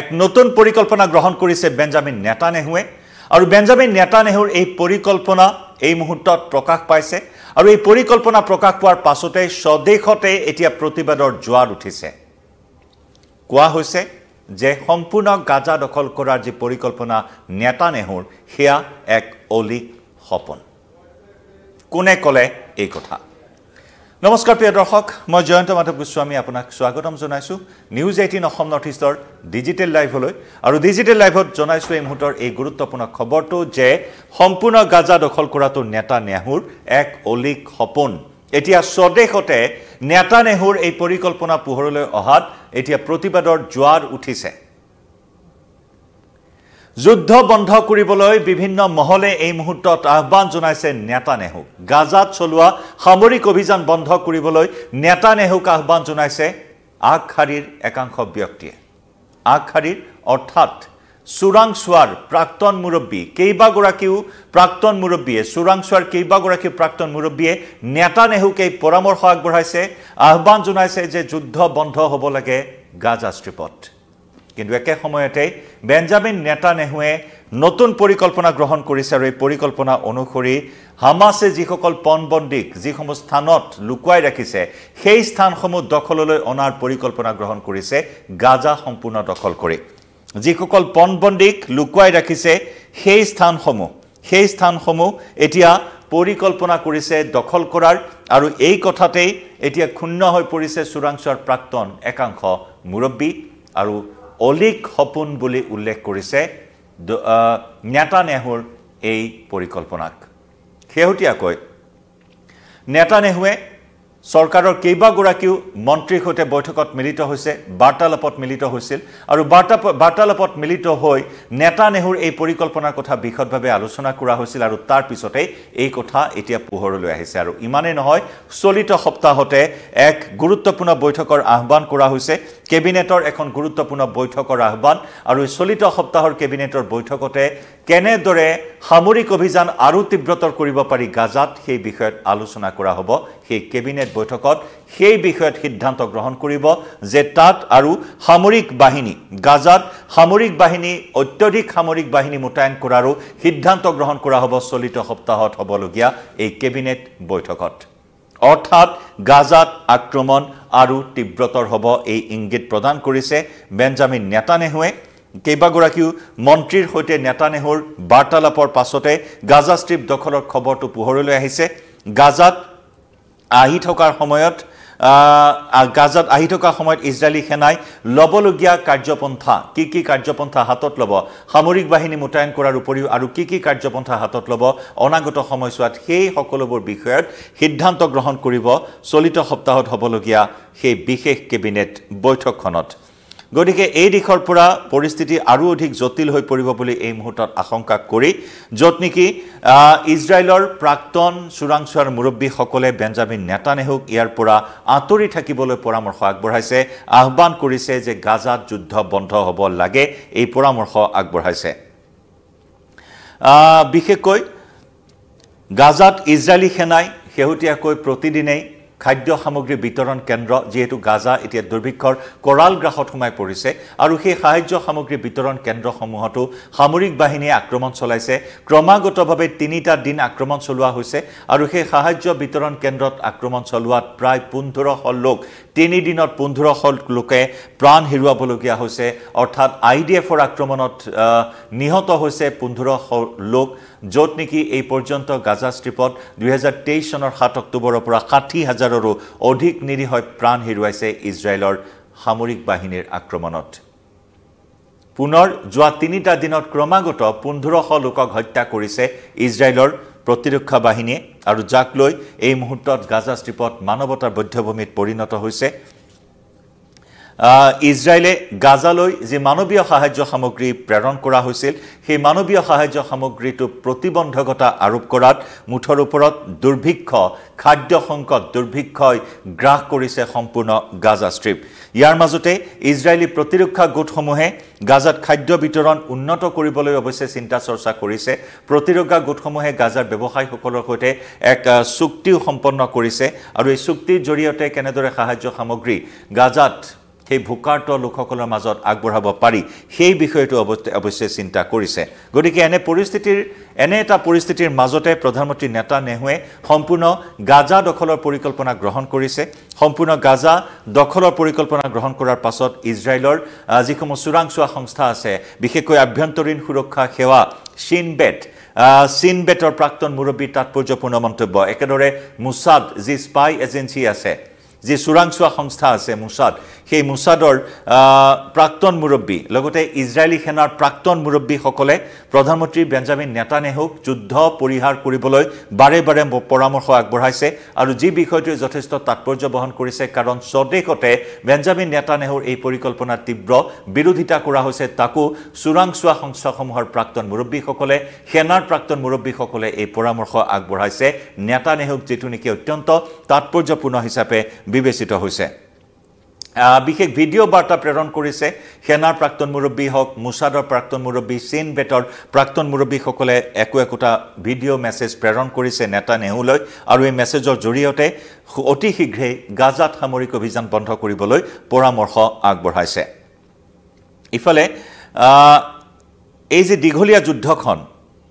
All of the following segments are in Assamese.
এক নতুন পৰিকল্পনা গ্ৰহণ কৰিছে বেঞ্জামিন নেতানেহুৱে আৰু বেঞ্জামিন নেতানেহুৰ এই পৰিকল্পনা এই মুহূৰ্তত প্ৰকাশ পাইছে আৰু এই পৰিকল্পনা প্ৰকাশ পোৱাৰ পাছতে স্বদেশতে এতিয়া প্ৰতিবাদৰ জোৱাৰ উঠিছে কোৱা হৈছে যে সম্পূৰ্ণ গাজা দখল কৰাৰ যি পৰিকল্পনা নেতানেহুৰ হেয়া এক অলিক সপোন কোনে ক'লে এই কথা নমস্কাৰ প্ৰিয় দৰ্শক মই জয়ন্ত মাধৱ গোস্বামী আপোনাক স্বাগতম জনাইছো নিউজ 18 অসম নৰ্থ ইষ্টৰ ডিজিটেল লাইভলৈ আৰু ডিজিটেল লাইভত জনাইছো এই মুহূৰ্তৰ এই গুৰুত্বপূৰ্ণ খবৰটো যে সম্পূৰ্ণ গাজা দখল কৰাটো নেতানেহুৰ এক অলিক সপোন এতিয়া স্বদেশতে নেতানেহুৰ এই পৰিকল্পনা পোহৰলৈ অহাত এতিয়া প্ৰতিবাদৰ জোৱাৰ উঠিছে যুদ্ধ বন্ধ কৰিবলৈ বিভিন্ন মহলে এই মুহূৰ্তত আহ্বান জনাইছে নেতানেহু গাজাত চলোৱা সামৰিক অভিযান বন্ধ কৰিবলৈ নেতানেহুক আহ্বান জনাইছে আগশাৰীৰ একাংশ ব্যক্তিয়ে আগশাৰীৰ অৰ্থাৎ চোৰাংচোৱাৰ প্ৰাক্তন মুৰব্বী কেইবাগৰাকীও প্ৰাক্তন মুৰব্বীয়ে চোৰাংচোৱাৰ কেইবাগৰাকী প্ৰাক্তন মুৰব্বীয়ে নেতানেহুক এই পৰামৰ্শ আগবঢ়াইছে আহ্বান জনাইছে যে যুদ্ধ বন্ধ হ'ব লাগে গাজা ষ্ট্ৰীপত কিন্তু একে সময়তে বেঞ্জামিন নেতানেহুৱে নতুন পৰিকল্পনা গ্ৰহণ কৰিছে আৰু এই পৰিকল্পনা অনুসৰি হামাছে যিসকল পণবন্দীক যিসমূহ স্থানত লুকুৱাই ৰাখিছে সেই স্থানসমূহ দখললৈ অনাৰ পৰিকল্পনা গ্ৰহণ কৰিছে গাজা সম্পূৰ্ণ দখল কৰি যিসকল পণবন্দীক লুকুৱাই ৰাখিছে সেই স্থানসমূহ এতিয়া পৰিকল্পনা কৰিছে দখল কৰাৰ আৰু এই কথাতেই এতিয়া ক্ষুণ্ণ হৈ পৰিছে চোৰাংচোৱাৰ প্ৰাক্তন একাংশ মুৰব্বী আৰু অলিক সপোন বুলি উল্লেখ কৰিছে নেতানেহুৰ এই পৰিকল্পনাক শেহতীয়াকৈ নেতানেহুৱে চৰকাৰৰ কেইবাগৰাকীও মন্ত্ৰীৰ সৈতে বৈঠকত মিলিত হৈছে বাৰ্তালাপত মিলিত হৈছিল আৰু বাৰ্তালাপত মিলিত হৈ নেতানেহুৰ এই পৰিকল্পনাৰ কথা বিশদভাৱে আলোচনা কৰা হৈছিল আৰু তাৰ পিছতে এই কথা এতিয়া পোহৰলৈ আহিছে আৰু ইমানেই নহয় চলিত সপ্তাহতে এক গুৰুত্বপূৰ্ণ বৈঠকৰ আহ্বান কৰা হৈছে কেবিনেটৰ এখন গুৰুত্বপূৰ্ণ বৈঠকৰ আহ্বান আৰু চলিত সপ্তাহৰ কেবিনেটৰ বৈঠকতে কেনেদৰে সামৰিক অভিযান আৰু তীব্ৰতৰ কৰিব পাৰি গাজাত সেই বিষয়ত আলোচনা কৰা হ'ব সেই কেবিনেট বৈঠকত সেই বিষয়ত সিদ্ধান্ত গ্ৰহণ কৰিব যে তাত আৰু সামৰিক বাহিনী গাজাত সামৰিক বাহিনী অত্যধিক সামৰিক বাহিনী মোতায়েন কৰাৰো সিদ্ধান্ত গ্ৰহণ কৰা হ'ব চলিত সপ্তাহত হ'বলগীয়া এই কেবিনেট বৈঠকত অৰ্থাৎ গাজাত আক্ৰমণ আৰু তীব্ৰতৰ হ'ব এই ইংগিত প্ৰদান কৰিছে বেঞ্জামিন নেতানেহুৱে কেইবাগৰাকীও মন্ত্ৰীৰ সৈতে নেতানেহুৰ বাৰ্তালাপৰ পাছতে গাজা ষ্ট্ৰীপ দখলৰ খবৰটো পোহৰলৈ আহিছে গাজাত আহি থকাৰ সময়ত ইজৰাইলী সেনাই ল'বলগীয়া কাৰ্যপন্থা কি কাৰ্যপন্থা হাতত ল'ব সামৰিক বাহিনী মোতায়েন কৰাৰ উপৰিও আৰু কি কাৰ্যপন্থা হাতত ল'ব অনাগত সময়ছোৱাত সেই সকলোবোৰ বিষয়ত সিদ্ধান্ত গ্ৰহণ কৰিব চলিত সপ্তাহত হ'বলগীয়া সেই বিশেষ কেবিনেট বৈঠকখনত গতিকে এই দিশৰ পৰা পৰিস্থিতি আৰু অধিক জটিল হৈ পৰিব বুলি এই মুহূৰ্তত আশংকা কৰি য'ত নেকি ইজৰাইলৰ প্ৰাক্তন চোৰাংচোৱাৰ মুৰব্বীসকলে বেঞ্জামিন নেতানেহুক ইয়াৰ পৰা আঁতৰি থাকিবলৈ পৰামৰ্শ আগবঢ়াইছে আহ্বান কৰিছে যে গাজাত যুদ্ধ বন্ধ হ'ব লাগে এই পৰামৰ্শ আগবঢ়াইছে বিশেষকৈ গাজাত ইজৰাইলী সেনাই শেহতীয়াকৈ প্ৰতিদিনেই খাদ্য সামগ্ৰী বিতৰণ কেন্দ্ৰ যেহেতু গাজা এতিয়া দুৰ্ভিক্ষৰ কৰাল গ্ৰাসত সোমাই পৰিছে আৰু সেই সাহায্য সামগ্ৰী বিতৰণ কেন্দ্ৰসমূহতো সামৰিক বাহিনীয়ে আক্ৰমণ চলাইছে ক্ৰমাগতভাৱে 3টা দিন আক্ৰমণ চলোৱা হৈছে আৰু সেই সাহায্য বিতৰণ কেন্দ্ৰত আক্ৰমণ চলোৱাত প্ৰায় 1500 লোক 3 দিনত 1500 লোকে প্ৰাণ হেৰুৱাবলগীয়া হৈছে অৰ্থাৎ আইডিএফৰ আক্ৰমণত নিহত হৈছে 1500 লোক য'ত নেকি এই পৰ্যন্ত গাজা ষ্ট্ৰীপত 2023 চনৰ 7 অক্টোবৰৰ পৰা 60,000ৰো অধিক নিৰীহ প্ৰাণ হেৰুৱাইছে ইজৰাইলৰ সামৰিক বাহিনীৰ আক্ৰমণত পুনৰ যোৱা 3টা দিনত ক্ৰমাগত 1500 লোকক হত্যা কৰিছে ইজৰাইলৰ প্ৰতিৰক্ষা বাহিনীয়ে আৰু যাক লৈ এই মুহূৰ্তত গাজা ষ্ট্ৰীপত মানৱতাৰ বধ্যভূমিত পৰিণত হৈছে ইজৰাইলে গাজালৈ যে মানৱীয় সাহায্য সামগ্ৰী প্ৰেৰণ কৰা হৈছিল সেই মানৱীয় সাহায্য সামগ্ৰীটো প্ৰতিবন্ধকতা আৰোপ কৰাত মুঠৰ ওপৰত দুৰ্ভিক্ষ খাদ্য সংকট দুৰ্ভিক্ষই গ্ৰাস কৰিছে সম্পূৰ্ণ গাজা ষ্ট্ৰীপ ইয়াৰ মাজতে ইজৰাইলী প্ৰতিৰক্ষা গোটসমূহে গাজাত খাদ্য বিতৰণ উন্নত কৰিবলৈ অৱশ্যে চিন্তা চৰ্চা কৰিছে প্ৰতিৰক্ষা গোটসমূহে গাজাৰ ব্যৱসায়ীসকলৰ সৈতে এক চুক্তি সম্পন্ন কৰিছে আৰু এই চুক্তিৰ জৰিয়তে কেনেদৰে সাহায্য সামগ্ৰী গাজাত সেই ভোকাৰ্ত লোকসকলৰ মাজত আগবঢ়াব পাৰি সেই বিষয়টো অৱশ্যে চিন্তা কৰিছে গতিকে এনে এটা পৰিস্থিতিৰ মাজতে প্ৰধানমন্ত্ৰী নেতান্যাহুৱে সম্পূৰ্ণ গাজা দখলৰ পৰিকল্পনা গ্ৰহণ কৰিছে সম্পূৰ্ণ গাজা দখলৰ পৰিকল্পনা গ্ৰহণ কৰাৰ পাছত ইজৰাইলৰ যিসমূহ চোৰাংচোৱা সংস্থা আছে বিশেষকৈ আভ্যন্তৰীণ সুৰক্ষা সেৱা চিনবেটৰ প্ৰাক্তন মুৰব্বী তাৎপৰ্যপূৰ্ণ মন্তব্য একেদৰে মোছাদ যি স্পাই এজেন্সি আছে যি চোৰাংচোৱা সংস্থা আছে মোছাদ সেই মোছাদৰ প্ৰাক্তন মুৰব্বী লগতে ইজৰাইলী সেনাৰ প্ৰাক্তন মুৰব্বীসকলে প্ৰধানমন্ত্ৰী বেঞ্জামিন নেতান্যাহুক যুদ্ধ পৰিহাৰ কৰিবলৈ বাৰে বাৰে পৰামৰ্শ আগবঢ়াইছে আৰু যি বিষয়টোৱে যথেষ্ট তাৎপৰ্য বহন কৰিছে কাৰণ স্বদেশতে বেঞ্জামিন নেতান্যাহুৰ এই পৰিকল্পনাৰ তীব্ৰ বিৰোধিতা কৰা হৈছে তাকো চোৰাংচোৱা সংস্থাসমূহৰ প্ৰাক্তন মুৰব্বীসকলে সেনাৰ প্ৰাক্তন মুৰব্বীসকলে এই পৰামৰ্শ আগবঢ়াইছে নেতান্যাহুক যেটো নেকি অত্যন্ত তাৎপৰ্যপূৰ্ণ হিচাপে বিবেচিত হৈছে বিশেষ ভিডিঅ' বাৰ্তা প্ৰেৰণ কৰিছে সেনাৰ প্ৰাক্তন মুৰব্বী হওক মোছাদৰ প্ৰাক্তন মুৰব্বী চিনবেটৰ প্ৰাক্তন মুৰব্বীসকলে একোটা ভিডিঅ' মেছেজ প্ৰেৰণ কৰিছে নেতান্যাহুলৈ আৰু এই মেছেজৰ জৰিয়তে অতি শীঘ্ৰেই গাজাত সামৰিক অভিযান বন্ধ কৰিবলৈ পৰামৰ্শ আগবঢ়াইছে ইফালে এই যে দীঘলীয়া যুদ্ধখন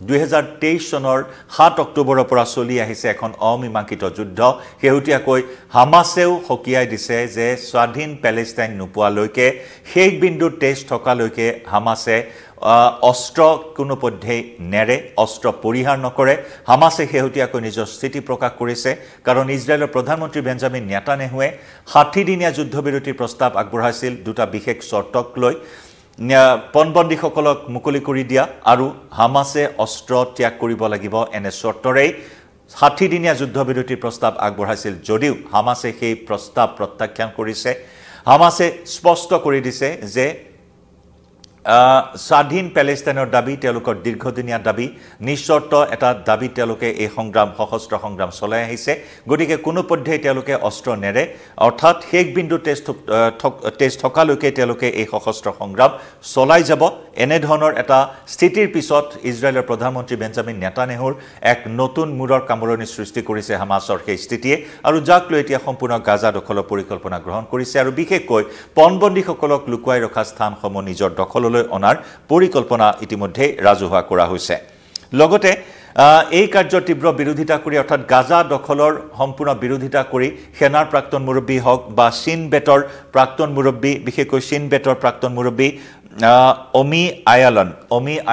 2023 চনৰ 7 অক্টোবৰৰ পৰা চলি আহিছে এখন অমীমাংসিত যুদ্ধ হেউটিয়াকৈ হামাছেও হকিয়াই দিছে যে স্বাধীন প্যালেষ্টাইন নোপোৱালৈকে শেষ বিন্দু টেষ্ট থকালৈকে হামাছে অস্ত্ৰ কোনো পদ্ধতি নেৰে অস্ত্ৰ পৰিহাৰ নকৰে হামাছে হেউটিয়াকৈ নিজৰ স্থিতি প্ৰকাশ কৰিছে কাৰণ ইজৰাইলৰ প্ৰধানমন্ত্ৰী বেঞ্জামিন নেতান্যাহুৱে 60 দিনীয়া যুদ্ধবিৰতিৰ প্ৰস্তাৱ আগবঢ়াইছিল দুটা বিশেষ চৰ্তক লৈ পণবন্দীসকলক মুকলি কৰি দিয়া আৰু হামাছে অস্ত্ৰ ত্যাগ কৰিব লাগিব এনে চৰ্তৰে 60 দিনীয়া যুদ্ধবিৰতিৰ প্ৰস্তাৱ আগবঢ়াইছিল যদিও হামাছে সেই প্ৰস্তাৱ প্ৰত্যাখ্যান কৰিছে হামাছে স্পষ্ট কৰি দিছে যে স্বাধীন প্যালেষ্টাইনৰ দাবী তেওঁলোকৰ দীৰ্ঘদিনীয়া দাবী নিশ্চৰ্ত এটা দাবী তেওঁলোকে এই সংগ্ৰাম সশস্ত্ৰ সংগ্ৰাম চলাই আহিছে গতিকে কোনো পদ্ধতি তেওঁলোকে অস্ত্ৰ নেৰে অৰ্থাৎ শেষ বিন্দু টেষ্ট থকালৈকে তেওঁলোকে এই সশস্ত্ৰ সংগ্ৰাম চলাই যাব এনে ধৰণৰ এটা স্থিতিৰ পিছত ইজৰাইলৰ প্ৰধানমন্ত্ৰী বেঞ্জামিন নেতান্যাহুৰ এক নতুন মূৰৰ কামৰণি সৃষ্টি কৰিছে হামাছৰ সেই স্থিতিয়ে আৰু যাক লৈ এতিয়া সম্পূৰ্ণ গাজা দখলৰ পৰিকল্পনা গ্ৰহণ কৰিছে আৰু বিশেষকৈ পণবন্দীসকলক লুকুৱাই ৰখা স্থানসমূহ নিজৰ দখল অনাৰ পৰিকল্পনা ইতিমধ্যে ৰাজহুৱা কৰা হৈছে লগতে এই কাৰ্যৰ তীব্ৰ বিৰোধিতা কৰি অৰ্থাৎ গাজা দখলৰ সম্পূৰ্ণ বিৰোধিতা কৰি সেনাৰ প্ৰাক্তন মুৰব্বী হওক বা চিনবেটৰ প্ৰাক্তন মুৰব্বী বিশেষকৈ চিনবেটৰ প্ৰাক্তন মুৰব্বী অমি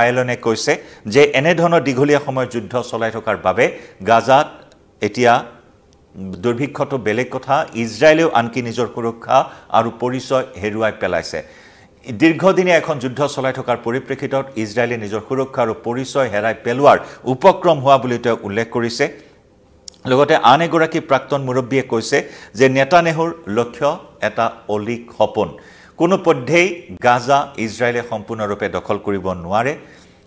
আয়ালনে কৈছে যে এনে ধৰণৰ দীঘলীয়া সময়ৰ যুদ্ধ চলাই থকাৰ বাবে গাজাত এতিয়া দুৰ্ভিক্ষটো বেলেগ কথা ইজৰাইলেও আনকি নিজৰ সুৰক্ষা আৰু পৰিচয় হেৰুৱাই পেলাইছে দীৰ্ঘদিনীয়া এখন যুদ্ধ চলাই থকাৰ পৰিপ্ৰেক্ষিতত ইজৰাইলে নিজৰ সুৰক্ষা আৰু পৰিচয় হেৰাই পেলোৱাৰ উপক্ৰম হোৱা বুলি তেওঁ উল্লেখ কৰিছে লগতে আন এগৰাকী প্ৰাক্তন মুৰব্বীয়ে কৈছে যে নেতান্যাহুৰ লক্ষ্য এটা অলিক সপোন কোনো পদ্ধতি গাজা ইজৰাইলে সম্পূৰ্ণৰূপে দখল কৰিব নোৱাৰে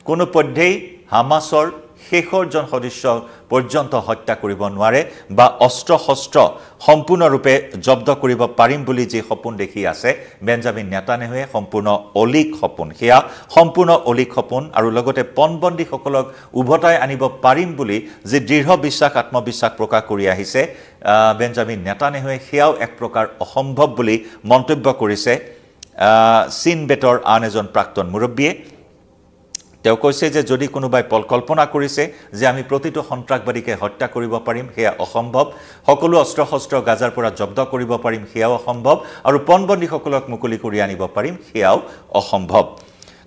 কোনো পদ্ধতি হামাছৰ শেষৰ জন সদস্য পৰ্যন্ত হত্যা কৰিব নোৱাৰে বা অস্ত্ৰ সম্পূৰ্ণৰূপে জব্দ কৰিব পাৰিম বুলি যে সপোন দেখি আছে বেঞ্জামিন নেতান্যাহুৱে সম্পূৰ্ণ অলিক সপোন সেয়া সম্পূৰ্ণ অলিক সপোন আৰু লগতে পণবন্দীসকলক উভতাই আনিব পাৰিম বুলি যে দৃঢ় বিশ্বাস আত্মবিশ্বাস প্ৰকাশ কৰি আহিছে বেঞ্জামিন নেতান্যাহুৱে সেয়াও এক প্ৰকাৰ অসম্ভৱ বুলি মন্তব্য কৰিছে চিনবেটৰ আন এজন প্ৰাক্তন মুৰব্বীয়ে তেওঁ কৈছে যে যদি কোনোবাই কল্পনা কৰিছে যে আমি প্ৰতিটো সন্ত্ৰাসবাদীকে হত্যা কৰিব পাৰিম সেয়া অসম্ভৱ সকলো অস্ত্ৰ গাজাৰ পৰা জব্দ কৰিব পাৰিম সেয়াও অসম্ভৱ আৰু পণবন্দীসকলক মুকলি কৰি আনিব পাৰিম সেয়াও অসম্ভৱ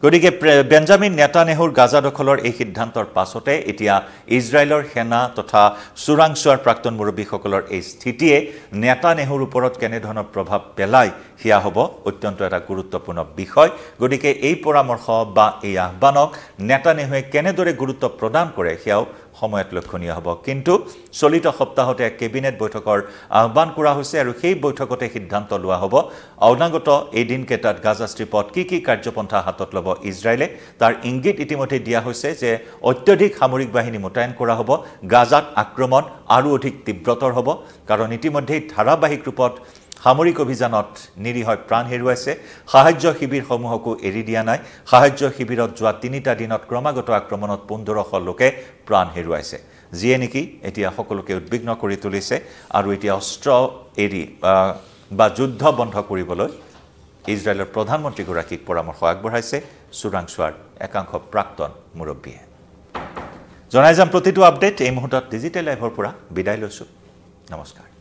গতিকে বেঞ্জামিন নেতান্যাহুৰ গাজা দখলৰ এই সিদ্ধান্তৰ পাছতে এতিয়া ইজৰাইলৰ সেনা তথা চোৰাংচোৱাৰ প্ৰাক্তন মুৰব্বীসকলৰ এই স্থিতিয়ে নেতান্যাহুৰ ওপৰত কেনে ধৰণৰ প্ৰভাৱ পেলায় সেয়া হ'ব অত্যন্ত এটা গুৰুত্বপূৰ্ণ বিষয় গতিকে এই পৰামৰ্শ বা এই আহ্বানক নেতান্যাহুৱে কেনেদৰে গুৰুত্ব প্ৰদান কৰে সেয়াও সময়ত লক্ষণীয় হ'ব কিন্তু চলিত সপ্তাহতে এক কেবিনেট বৈঠকৰ আহ্বান কৰা হৈছে আৰু সেই বৈঠকতে সিদ্ধান্ত লোৱা হ'ব অনাগত এই দিনকেইটাত গাজা ষ্ট্ৰীপত কি কাৰ্যপন্থা হাতত ল'ব ইজৰাইলে তাৰ ইংগিত ইতিমধ্যে দিয়া হৈছে যে অত্যধিক সামৰিক বাহিনী মোতায়েন কৰা হ'ব গাজাত আক্ৰমণ আৰু অধিক তীব্ৰতৰ হ'ব কাৰণ ইতিমধ্যে ধাৰাবাহিক ৰূপত সামৰিক অভিযানত নিৰীহৰ প্ৰাণ হেৰুৱাইছে সাহায্য শিবিৰসমূহকো এৰি দিয়া নাই সাহায্য শিবিৰত যোৱা 3টা দিনত ক্ৰমাগত আক্ৰমণত 1500 লোকে প্ৰাণ হেৰুৱাইছে যিয়ে নেকি এতিয়া সকলোকে উদ্বিগ্ন কৰি তুলিছে আৰু এতিয়া অস্ত্ৰ এৰি বা যুদ্ধ বন্ধ কৰিবলৈ ইজৰাইলৰ প্ৰধানমন্ত্ৰীগৰাকীক পৰামৰ্শ আগবঢ়াইছে চোৰাংচোৱাৰ একাংশ প্ৰাক্তন মুৰব্বীয়ে। জনাই যাম প্ৰতিটো আপডেট এই মুহূৰ্তত ডিজিটেল লাইভৰ পৰা বিদায় লৈছোঁ। নমস্কাৰ।